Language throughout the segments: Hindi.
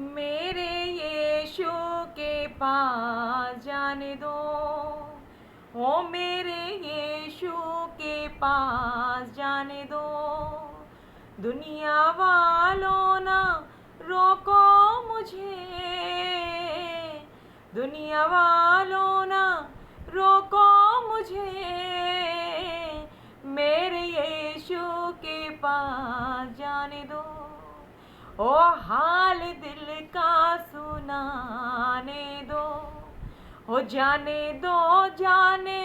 मेरे यीशु के पास जाने दो। ओ मेरे यीशु के पास जाने दो। दुनिया वालों ना रोको मुझे, दुनिया वालों ना रोको मुझे। मेरे यीशु के पास जाने दो। ओ हाल दिल का सुनाने दो। हो जाने दो, जाने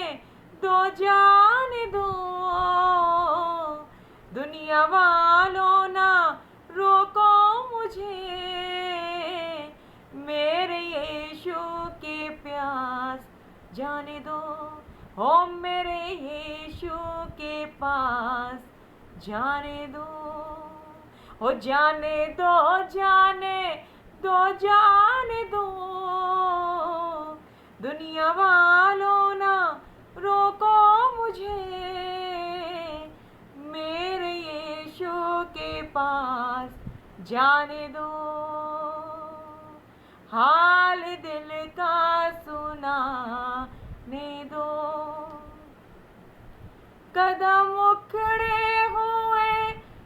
दो, जाने दो। दुनिया वालों ना रोको मुझे। मेरे यीशु के प्यास जाने दो। हो मेरे यीशु के पास जाने दो। हो जाने दो, जाने दो, जाने दो। दुनिया वालों ना रोको मुझे। मेरे यीशु के पास जाने दो। हाल दिल का सुनाने दो। कदम उखड़े हुए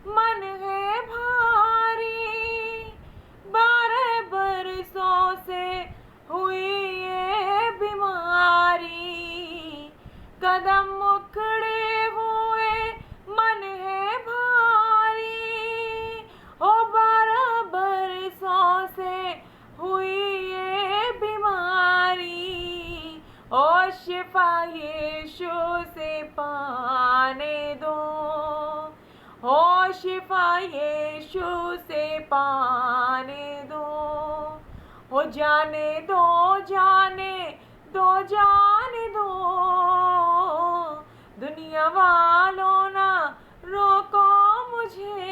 मन है भारी, 12 बरसों से हुई ये बीमारी। कदम उखड़े हुए मन है भारी, ओ 12 बरसों से हुई ये बीमारी। ओ शिफा यीशु से पाने दो। ओ शिफा यीशु से पाने दो। हो जाने दो, जाने दो, जाने दो। दुनिया वालों ना रोको मुझे।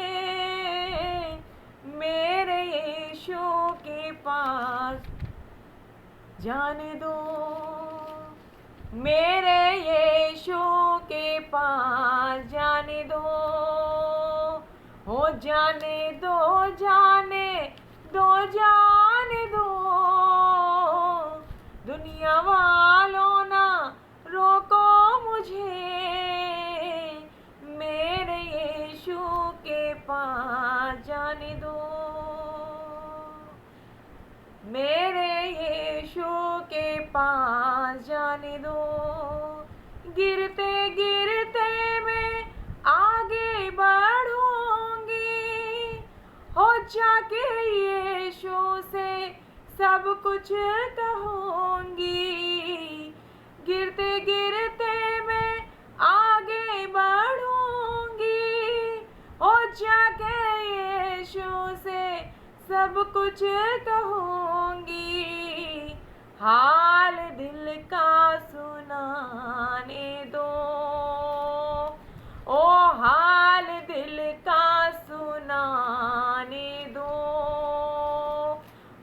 मेरे यीशु के पास जाने दो। मेरे यीशु के पास जाने दो। हो जाने दो, जाने दो, जाने दो। दुनिया वालों ना रोको मुझे। मेरे यीशु के पास जाने दो। मेरे यीशु के पास जाने दो। गिरते गिरते मैं आगे बढ़ूंगी, हो जाके यीशु से सब कुछ कहूंगी। गिरते गिरते मैं आगे बढ़ूंगी, हो जाके यीशु से सब कुछ कहूंगी। हाल दिल का सुनाने दो। ओ हाल दिल का सुनाने दो।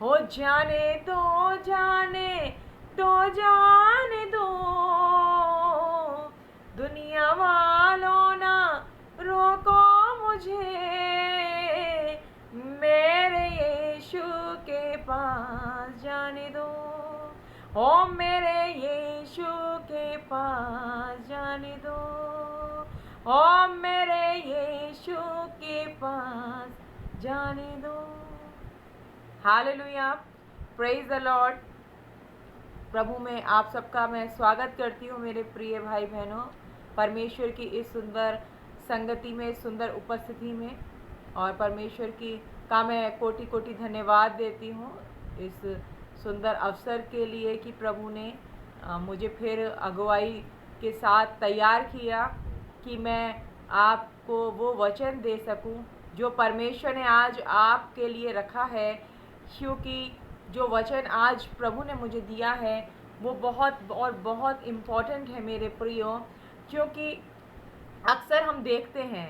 हो जाने दो, जाने दो, जाने दो। दुनिया वालों ना रोको मुझे। मेरे यीशु के पास जाने दो। ओ मेरे यीशु के पास जाने दो। ओ मेरे यीशु के पास जाने दो। Hallelujah, praise the lord. प्रभु में आप सबका मैं स्वागत करती हूँ मेरे प्रिय भाई बहनों, परमेश्वर की इस सुंदर संगति में, सुंदर उपस्थिति में। और परमेश्वर की का मैं कोटि कोटि धन्यवाद देती हूँ इस सुंदर अवसर के लिए कि प्रभु ने मुझे फिर अगुवाई के साथ तैयार किया कि मैं आपको वो वचन दे सकूं जो परमेश्वर ने आज आपके लिए रखा है। क्योंकि जो वचन आज प्रभु ने मुझे दिया है वो बहुत और बहुत इम्पॉर्टेंट है मेरे प्रियो। क्योंकि अक्सर हम देखते हैं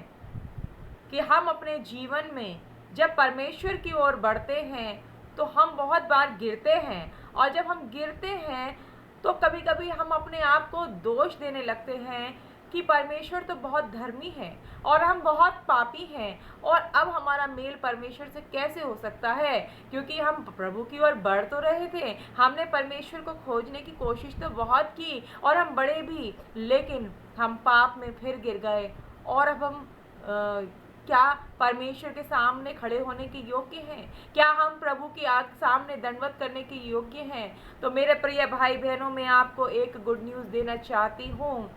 कि हम अपने जीवन में जब परमेश्वर की ओर बढ़ते हैं तो हम बहुत बार गिरते हैं। और जब हम गिरते हैं तो कभी कभी हम अपने आप को दोष देने लगते हैं कि परमेश्वर तो बहुत धर्मी है और हम बहुत पापी हैं, और अब हमारा मेल परमेश्वर से कैसे हो सकता है, क्योंकि हम प्रभु की ओर बढ़ तो रहे थे, हमने परमेश्वर को खोजने की कोशिश तो बहुत की और हम बढ़े भी, लेकिन हम पाप में फिर गिर गए। और अब हम क्या परमेश्वर के सामने खड़े होने के योग्य हैं? क्या हम प्रभु की आग सामने दंडवत करने के योग्य हैं? तो मेरे प्रिय भाई बहनों, मैं आपको एक गुड न्यूज़ देना चाहती हूँ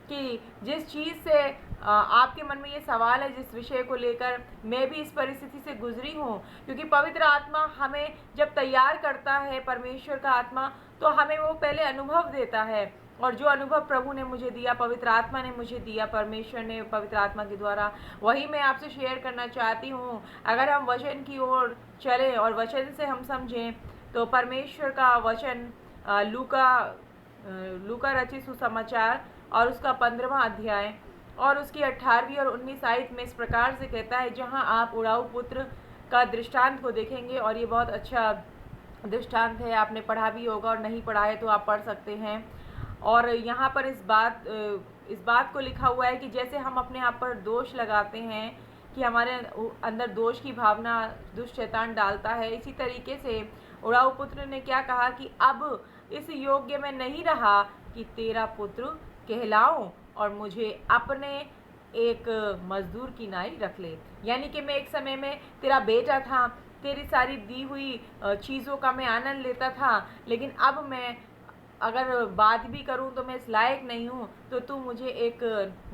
कि जिस चीज़ से आपके मन में ये सवाल है, जिस विषय को लेकर मैं भी इस परिस्थिति से गुजरी हूँ, क्योंकि पवित्र आत्मा हमें जब तैयार करता है, परमेश्वर का आत्मा, तो हमें वो पहले अनुभव देता है, और जो अनुभव प्रभु ने मुझे दिया, पवित्र आत्मा ने मुझे दिया, परमेश्वर ने पवित्र आत्मा के द्वारा, वही मैं आपसे शेयर करना चाहती हूँ। अगर हम वचन की ओर चलें और वचन से हम समझें, तो परमेश्वर का वचन लूका रचित सुसमाचार और उसका 15वां अध्याय और उसकी 18वीं और 19 आयत में इस प्रकार से कहता है, जहाँ आप उड़ाऊ पुत्र का दृष्टांत को देखेंगे, और ये बहुत अच्छा दृष्टांत है, आपने पढ़ा भी होगा, और नहीं पढ़ा है तो आप पढ़ सकते हैं। और यहाँ पर इस बात को लिखा हुआ है कि जैसे हम अपने आप पर दोष लगाते हैं कि हमारे अंदर दोष की भावना दुष्ट शैतान डालता है, इसी तरीके से उड़ाऊ पुत्र ने क्या कहा कि अब इस योग्य में नहीं रहा कि तेरा पुत्र कहलाऊं और मुझे अपने एक मजदूर की नाई रख ले। यानी कि मैं एक समय में तेरा बेटा था, तेरी सारी दी हुई चीज़ों का मैं आनंद लेता था, लेकिन अब मैं अगर बात भी करूं तो मैं इस लायक नहीं हूं, तो तू मुझे एक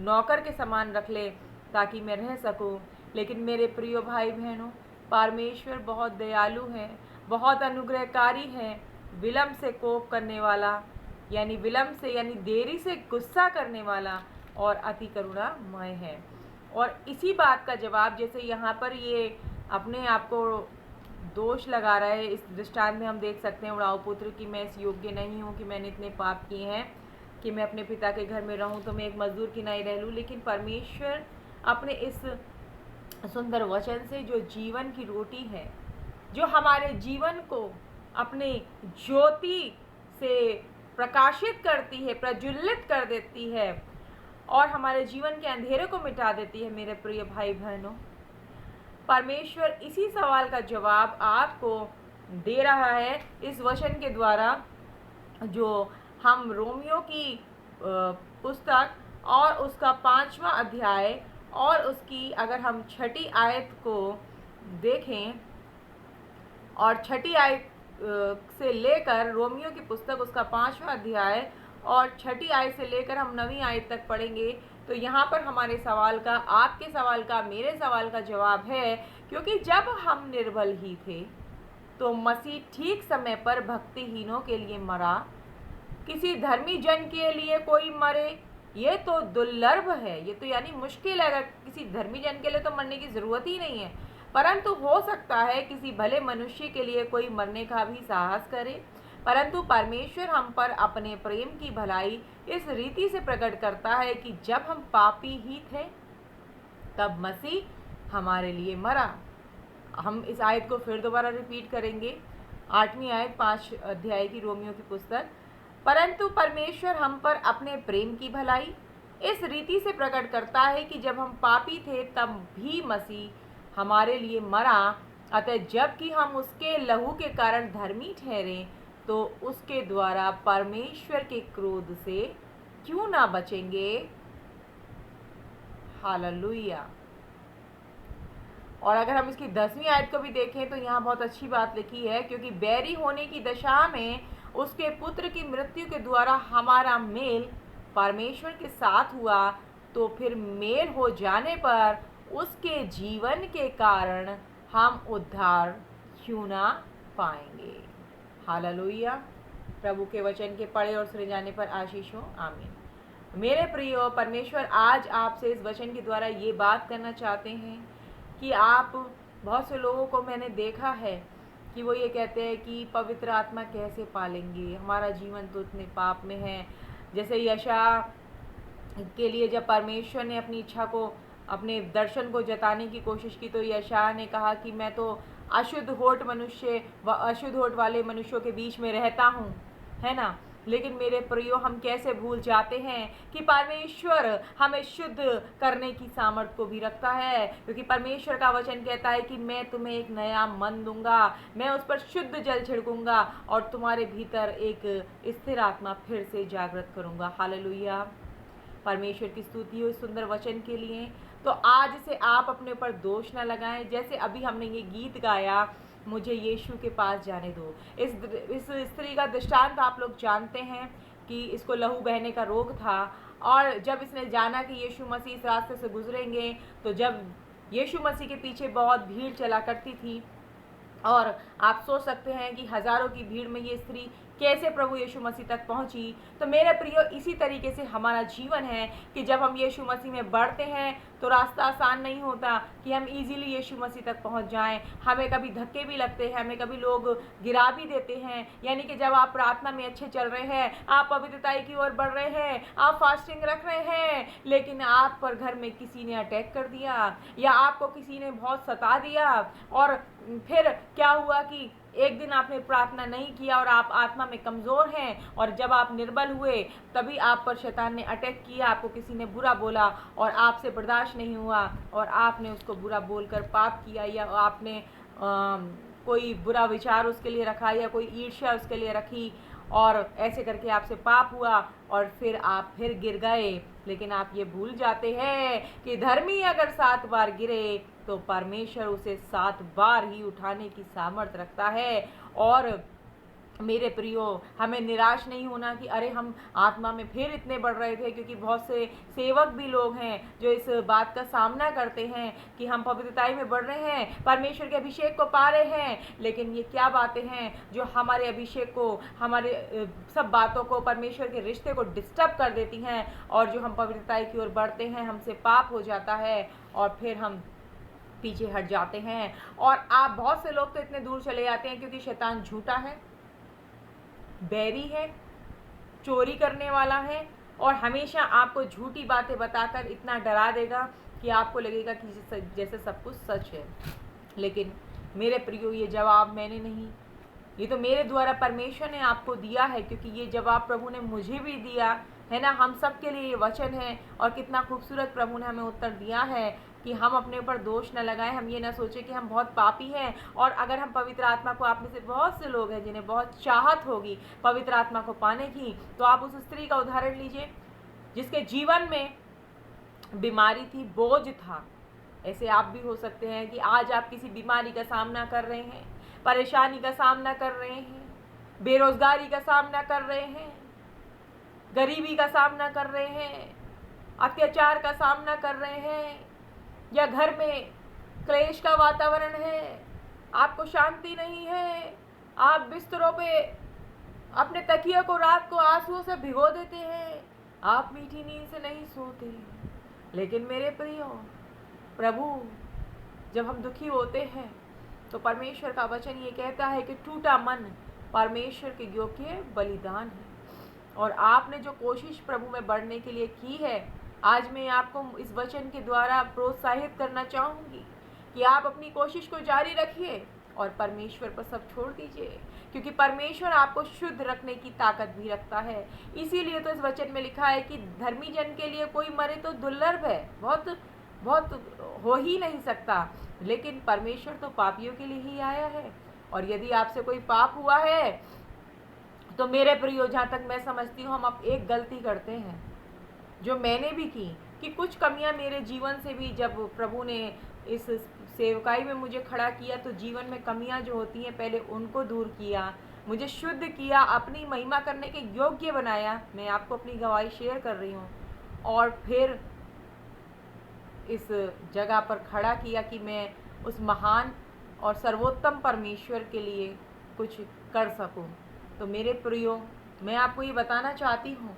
नौकर के समान रख ले ताकि मैं रह सकूं। लेकिन मेरे प्रिय भाई बहनों, परमेश्वर बहुत दयालु है, बहुत अनुग्रहकारी है, विलम्ब से कोप करने वाला, यानी विलम्ब से यानी देरी से गुस्सा करने वाला, और अति करुणामय है। और इसी बात का जवाब, जैसे यहाँ पर ये अपने आप को दोष लगा रहा है, इस दृष्टांत में हम देख सकते हैं उड़ाऊ पुत्र कि मैं इस योग्य नहीं हूँ, कि मैंने इतने पाप किए हैं कि मैं अपने पिता के घर में रहूँ, तो मैं एक मजदूर की नाई रह लूँ। लेकिन परमेश्वर अपने इस सुंदर वचन से, जो जीवन की रोटी है, जो हमारे जीवन को अपने ज्योति से प्रकाशित करती है, प्रज्वलित कर देती है और हमारे जीवन के अंधेरे को मिटा देती है, मेरे प्रिय भाई बहनों, परमेश्वर इसी सवाल का जवाब आपको दे रहा है इस वचन के द्वारा, जो हम रोमियो की पुस्तक और उसका 5वां अध्याय और उसकी अगर हम 6ठी आयत को देखें, और 6ठी आयत से लेकर रोमियो की पुस्तक उसका 5वां अध्याय और 6ठी आयत से लेकर हम 9वीं आयत तक पढ़ेंगे, तो यहाँ पर हमारे सवाल का, आपके सवाल का, मेरे सवाल का जवाब है, क्योंकि जब हम निर्बल ही थे तो मसीह ठीक समय पर भक्तिहीनों के लिए मरा। किसी धर्मी जन के लिए कोई मरे, ये तो दुर्लभ है, ये तो यानी मुश्किल है, अगर किसी धर्मी जन के लिए तो मरने की ज़रूरत ही नहीं है, परंतु हो सकता है किसी भले मनुष्य के लिए कोई मरने का भी साहस करे। परंतु परमेश्वर हम पर अपने प्रेम की भलाई इस रीति से प्रकट करता है कि जब हम पापी ही थे तब मसीह हमारे लिए मरा। हम इस आयत को फिर दोबारा रिपीट करेंगे, 8वीं आयत 5 अध्याय की रोमियो की पुस्तक। परंतु परमेश्वर हम पर अपने प्रेम की भलाई इस रीति से प्रकट करता है कि जब हम पापी थे तब भी मसीह हमारे लिए मरा। अतः जबकि हम उसके लहू के कारण धर्मी ठहरे, तो उसके द्वारा परमेश्वर के क्रोध से क्यों ना बचेंगे। हालेलुया। और अगर हम इसकी 10वीं आयत को भी देखें तो यहाँ बहुत अच्छी बात लिखी है, क्योंकि बैरी होने की दशा में उसके पुत्र की मृत्यु के द्वारा हमारा मेल परमेश्वर के साथ हुआ, तो फिर मेल हो जाने पर उसके जीवन के कारण हम उद्धार क्यों ना पाएंगे। हालेलुया। प्रभु के वचन के पढ़े और सुने जाने पर आशीष हो। आमीन। मेरे प्रिय, परमेश्वर आज आपसे इस वचन के द्वारा ये बात करना चाहते हैं कि आप, बहुत से लोगों को मैंने देखा है कि वो ये कहते हैं कि पवित्र आत्मा कैसे पालेंगे, हमारा जीवन तो इतने पाप में है। जैसे यशायाह के लिए जब परमेश्वर ने अपनी इच्छा को, अपने दर्शन को जताने की कोशिश की, तो यशायाह ने कहा कि मैं तो अशुद्ध होठ मनुष्य व अशुद्ध होठ वाले मनुष्यों के बीच में रहता हूँ, है ना। लेकिन मेरे प्रियो, हम कैसे भूल जाते हैं कि परमेश्वर हमें शुद्ध करने की सामर्थ्य को भी रखता है, क्योंकि परमेश्वर का वचन कहता है कि मैं तुम्हें एक नया मन दूंगा, मैं उस पर शुद्ध जल छिड़कूंगा और तुम्हारे भीतर एक स्थिर आत्मा फिर से जागृत करूंगा। हालेलुया। परमेश्वर की स्तुति हो इस सुंदर वचन के लिए। तो आज से आप अपने ऊपर दोष न लगाएं। जैसे अभी हमने ये गीत गाया, मुझे यीशु के पास जाने दो, इस स्त्री का दृष्टांत आप लोग जानते हैं कि इसको लहू बहने का रोग था, और जब इसने जाना कि यीशु मसीह इस रास्ते से गुजरेंगे, तो जब यीशु मसीह के पीछे बहुत भीड़ चला करती थी, और आप सोच सकते हैं कि हज़ारों की भीड़ में ये स्त्री कैसे प्रभु यीशु मसीह तक पहुंची। तो मेरे प्रियो, इसी तरीके से हमारा जीवन है कि जब हम यीशु मसीह में बढ़ते हैं तो रास्ता आसान नहीं होता कि हम इजीली यीशु मसीह तक पहुंच जाएं। हमें कभी धक्के भी लगते हैं, हमें कभी लोग गिरा भी देते हैं। यानी कि जब आप प्रार्थना में अच्छे चल रहे हैं, आप पवित्रताई की ओर बढ़ रहे हैं, आप फास्टिंग रख रहे हैं, लेकिन आप पर घर में किसी ने अटैक कर दिया या आपको किसी ने बहुत सता दिया, और फिर क्या हुआ कि एक दिन आपने प्रार्थना नहीं किया और आप आत्मा में कमज़ोर हैं, और जब आप निर्बल हुए तभी आप पर शैतान ने अटैक किया, आपको किसी ने बुरा बोला और आपसे बर्दाश्त नहीं हुआ और आपने उसको बुरा बोलकर पाप किया, या आपने कोई बुरा विचार उसके लिए रखा या कोई ईर्ष्या उसके लिए रखी, और ऐसे करके आपसे पाप हुआ और फिर आप फिर गिर गए। लेकिन आप ये भूल जाते हैं कि धर्मी अगर 7 बार गिरे तो परमेश्वर उसे 7 बार ही उठाने की सामर्थ्य रखता है। और मेरे प्रियो, हमें निराश नहीं होना कि अरे हम आत्मा में फिर इतने बढ़ रहे थे, क्योंकि बहुत से सेवक भी लोग हैं जो इस बात का सामना करते हैं कि हम पवित्रताई में बढ़ रहे हैं, परमेश्वर के अभिषेक को पा रहे हैं, लेकिन ये क्या बातें हैं जो हमारे अभिषेक को, हमारे सब बातों को, परमेश्वर के रिश्ते को डिस्टर्ब कर देती हैं, और जो हम पवित्रताई की ओर बढ़ते हैं हमसे पाप हो जाता है और फिर हम पीछे हट जाते हैं। और आप बहुत से लोग तो इतने दूर चले जाते हैं क्योंकि शैतान झूठा है, बैरी है, चोरी करने वाला है, और हमेशा आपको झूठी बातें बताकर इतना डरा देगा कि आपको लगेगा कि जैसे सब कुछ सच है। लेकिन मेरे प्रियो, ये जवाब मैंने नहीं, ये तो मेरे द्वारा परमेश्वर ने आपको दिया है, क्योंकि ये जवाब प्रभु ने मुझे भी दिया है ना। हम सब के लिए ये वचन है, और कितना खूबसूरत प्रभु ने हमें उत्तर दिया है कि हम अपने ऊपर दोष न लगाएं, हम ये ना सोचें कि हम बहुत पापी हैं। और अगर हम पवित्र आत्मा को, आप में से बहुत से लोग हैं जिन्हें बहुत चाहत होगी पवित्र आत्मा को पाने की, तो आप उस स्त्री का उदाहरण लीजिए जिसके जीवन में बीमारी थी, बोझ था। ऐसे आप भी हो सकते हैं कि आज आप किसी बीमारी का सामना कर रहे हैं, परेशानी का सामना कर रहे हैं, बेरोजगारी का सामना कर रहे हैं, गरीबी का सामना कर रहे हैं, अत्याचार का सामना कर रहे हैं, या घर में क्लेश का वातावरण है, आपको शांति नहीं है, आप बिस्तरों पे अपने तकिए को रात को आंसुओं से भिगो देते हैं, आप मीठी नींद से नहीं सोते। लेकिन मेरे प्रियो, प्रभु, जब हम दुखी होते हैं तो परमेश्वर का वचन ये कहता है कि टूटा मन परमेश्वर के योग्य बलिदान है। और आपने जो कोशिश प्रभु में बढ़ने के लिए की है, आज मैं आपको इस वचन के द्वारा प्रोत्साहित करना चाहूँगी कि आप अपनी कोशिश को जारी रखिए और परमेश्वर पर सब छोड़ दीजिए, क्योंकि परमेश्वर आपको शुद्ध रखने की ताकत भी रखता है। इसीलिए तो इस वचन में लिखा है कि धर्मी जन के लिए कोई मरे तो दुर्लभ है, बहुत हो ही नहीं सकता, लेकिन परमेश्वर तो पापियों के लिए ही आया है। और यदि आपसे कोई पाप हुआ है तो मेरे प्रियो, जहाँ तक मैं समझती हूँ, हम अब एक गलती करते हैं जो मैंने भी की, कि कुछ कमियाँ मेरे जीवन से भी, जब प्रभु ने इस सेवकाई में मुझे खड़ा किया तो जीवन में कमियाँ जो होती हैं पहले उनको दूर किया, मुझे शुद्ध किया, अपनी महिमा करने के योग्य बनाया। मैं आपको अपनी गवाही शेयर कर रही हूँ। और फिर इस जगह पर खड़ा किया कि मैं उस महान और सर्वोत्तम परमेश्वर के लिए कुछ कर सकूं। तो मेरे प्रियो, मैं आपको ये बताना चाहती हूँ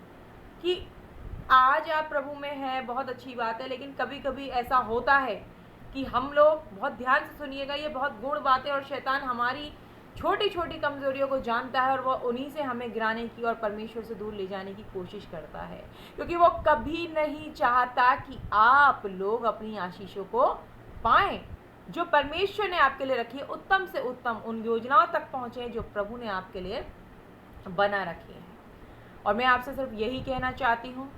कि आज आप प्रभु में हैं, बहुत अच्छी बात है, लेकिन कभी कभी ऐसा होता है कि हम लोग, बहुत ध्यान से सुनिएगा, ये बहुत गूढ़ बातें, और शैतान हमारी छोटी छोटी कमजोरियों को जानता है और वह उन्हीं से हमें गिराने की और परमेश्वर से दूर ले जाने की कोशिश करता है, क्योंकि वो कभी नहीं चाहता कि आप लोग अपनी आशीषों को पाएं जो परमेश्वर ने आपके लिए रखी है, उत्तम से उत्तम उन योजनाओं तक पहुँचें जो प्रभु ने आपके लिए बना रखी हैं। और मैं आपसे सिर्फ यही कहना चाहती हूँ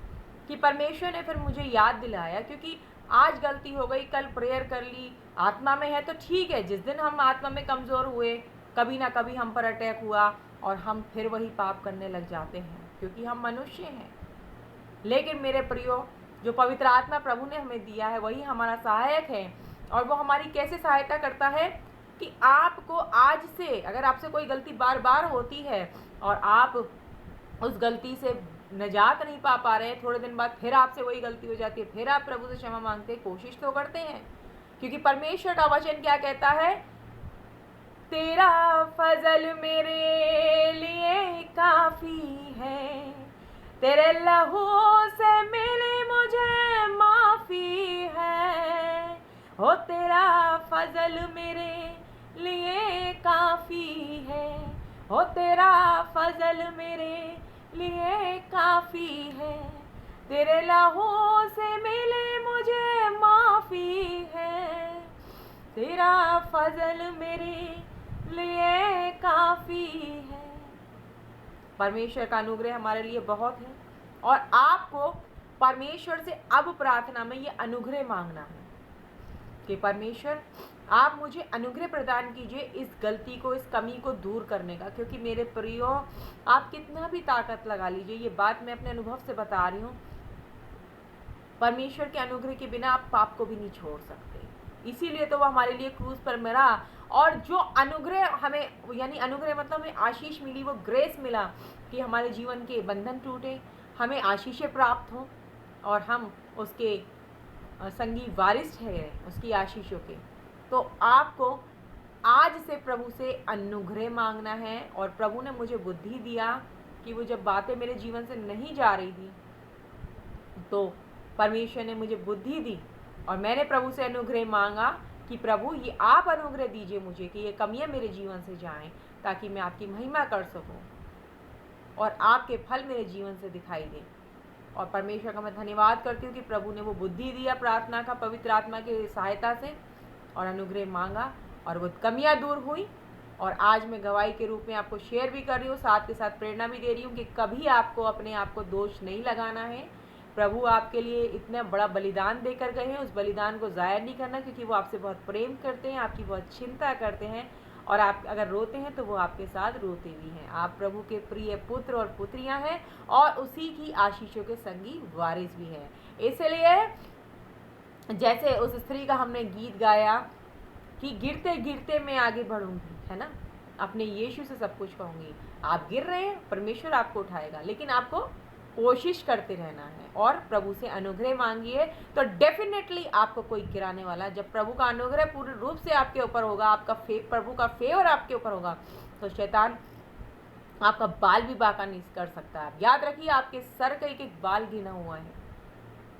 कि परमेश्वर ने फिर मुझे याद दिलाया, क्योंकि आज गलती हो गई, कल प्रेयर कर ली, आत्मा में है तो ठीक है, जिस दिन हम आत्मा में कमज़ोर हुए, कभी ना कभी हम पर अटैक हुआ और हम फिर वही पाप करने लग जाते हैं, क्योंकि हम मनुष्य हैं। लेकिन मेरे प्रियो, जो पवित्र आत्मा प्रभु ने हमें दिया है वही हमारा सहायक है। और वो हमारी कैसे सहायता करता है कि आपको आज से, अगर आपसे कोई गलती बार बार होती है और आप उस गलती से निजात नहीं पा रहे हैं, थोड़े दिन बाद फिर आपसे वही गलती हो जाती है, फिर आप प्रभु से क्षमा मांगते, कोशिश तो करते हैं, क्योंकि परमेश्वर का वचन क्या कहता है, तेरा फजल मेरे लिए काफी है, तेरे लहू से मिली मुझे माफी है, हो तेरा फजल मेरे लिए काफी है, हो तेरा फजल मेरे लिए काफी है, तेरे लहू से मिले मुझे माफी है, तेरा फजल मेरे लिए काफी है। परमेश्वर का अनुग्रह हमारे लिए बहुत है और आपको परमेश्वर से अब प्रार्थना में ये अनुग्रह मांगना है कि परमेश्वर आप मुझे अनुग्रह प्रदान कीजिए इस गलती को, इस कमी को दूर करने का। क्योंकि मेरे प्रियो, आप कितना भी ताकत लगा लीजिए, ये बात मैं अपने अनुभव से बता रही हूँ, परमेश्वर के अनुग्रह के बिना आप पाप को भी नहीं छोड़ सकते। इसीलिए तो वो हमारे लिए क्रूस पर मरा। और जो अनुग्रह हमें, यानी अनुग्रह मतलब हमें आशीष मिली, वो ग्रेस मिला कि हमारे जीवन के बंधन टूटे, हमें आशीषें प्राप्त हों और हम उसके संगी वारिस ठहरे उसकी आशीषों के। तो आपको आज से प्रभु से अनुग्रह मांगना है। और प्रभु ने मुझे बुद्धि दिया कि वो जब बातें मेरे जीवन से नहीं जा रही थी तो परमेश्वर ने मुझे बुद्धि दी और मैंने प्रभु से अनुग्रह मांगा कि प्रभु ये आप अनुग्रह दीजिए मुझे कि ये कमियां मेरे जीवन से जाएं, ताकि मैं आपकी महिमा कर सकूं और आपके फल मेरे जीवन से दिखाई दें। और परमेश्वर का मैं धन्यवाद करती हूँ कि प्रभु ने वो बुद्धि दिया प्रार्थना का, पवित्र आत्मा की सहायता से, और अनुग्रह मांगा और वो कमियां दूर हुई। और आज मैं गवाही के रूप में आपको शेयर भी कर रही हूँ, साथ के साथ प्रेरणा भी दे रही हूँ कि कभी आपको अपने आप को दोष नहीं लगाना है। प्रभु आपके लिए इतना बड़ा बलिदान देकर गए हैं, उस बलिदान को ज़ाया नहीं करना, क्योंकि वो आपसे बहुत प्रेम करते हैं, आपकी बहुत चिंता करते हैं। और आप अगर रोते हैं तो वो आपके साथ रोते भी हैं। आप प्रभु के प्रिय पुत्र और पुत्रियां हैं और उसी की आशीषों के संगी वारिस भी हैं। इसलिए जैसे उस स्त्री का हमने गीत गाया कि गिरते गिरते मैं आगे बढ़ूंगी, है ना, अपने यीशु से सब कुछ कहूँगी। आप गिर रहे हैं, परमेश्वर आपको उठाएगा, लेकिन आपको कोशिश करते रहना है और प्रभु से अनुग्रह मांगिए तो डेफिनेटली आपको कोई गिराने वाला, जब प्रभु का अनुग्रह पूर्ण रूप से आपके ऊपर होगा, आपका प्रभु का फेवर आपके ऊपर होगा, तो शैतान आपका बाल भी बांका नहीं कर सकता। आप याद रखिए, आपके सर का एक एक बाल गिना हुआ है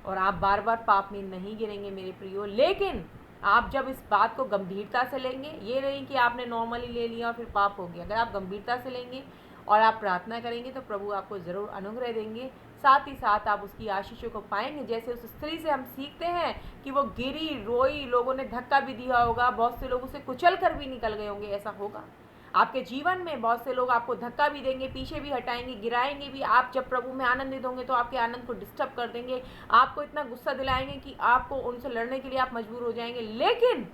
और आप बार बार पाप में नहीं गिरेंगे मेरे प्रियो। लेकिन आप जब इस बात को गंभीरता से लेंगे, ये नहीं कि आपने नॉर्मली ले लिया और फिर पाप हो गया, अगर आप गंभीरता से लेंगे और आप प्रार्थना करेंगे तो प्रभु आपको ज़रूर अनुग्रह देंगे। साथ ही साथ आप उसकी आशीषों को पाएंगे। जैसे उस स्त्री से हम सीखते हैं कि वो गिरी, रोई, लोगों ने धक्का भी दिया होगा, बहुत से लोग उसे कुचल कर भी निकल गए होंगे। ऐसा होगा आपके जीवन में, बहुत से लोग आपको धक्का भी देंगे, पीछे भी हटाएंगे, गिराएंगे भी। आप जब प्रभु में आनंदित होंगे तो आपके आनंद को डिस्टर्ब कर देंगे, आपको इतना गुस्सा दिलाएंगे कि आपको उनसे लड़ने के लिए आप मजबूर हो जाएंगे। लेकिन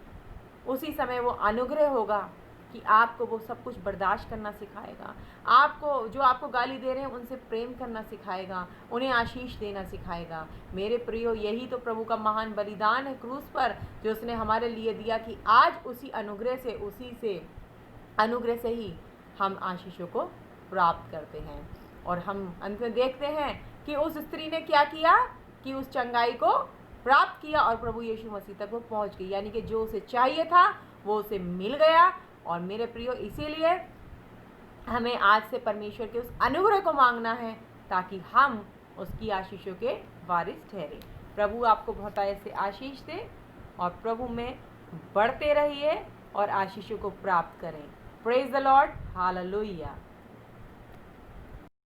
उसी समय वो अनुग्रह होगा कि आपको वो सब कुछ बर्दाश्त करना सिखाएगा, आपको जो आपको गाली दे रहे हैं उनसे प्रेम करना सिखाएगा, उन्हें आशीष देना सिखाएगा। मेरे प्रियो, यही तो प्रभु का महान बलिदान है क्रूस पर, जो उसने हमारे लिए दिया कि आज उसी अनुग्रह से, अनुग्रह से ही हम आशीषों को प्राप्त करते हैं। और हम अंत में देखते हैं कि उस स्त्री ने क्या किया कि उस चंगाई को प्राप्त किया और प्रभु यीशु मसीह तक वो पहुंच गई, यानी कि जो उसे चाहिए था वो उसे मिल गया। और मेरे प्रियो, इसीलिए हमें आज से परमेश्वर के उस अनुग्रह को मांगना है ताकि हम उसकी आशीषों के वारिस ठहरे। प्रभु आपको बहुत ऐसे आशीष दे और प्रभु में बढ़ते रहिए और आशीषों को प्राप्त करें। Praise the Lord, hallelujah.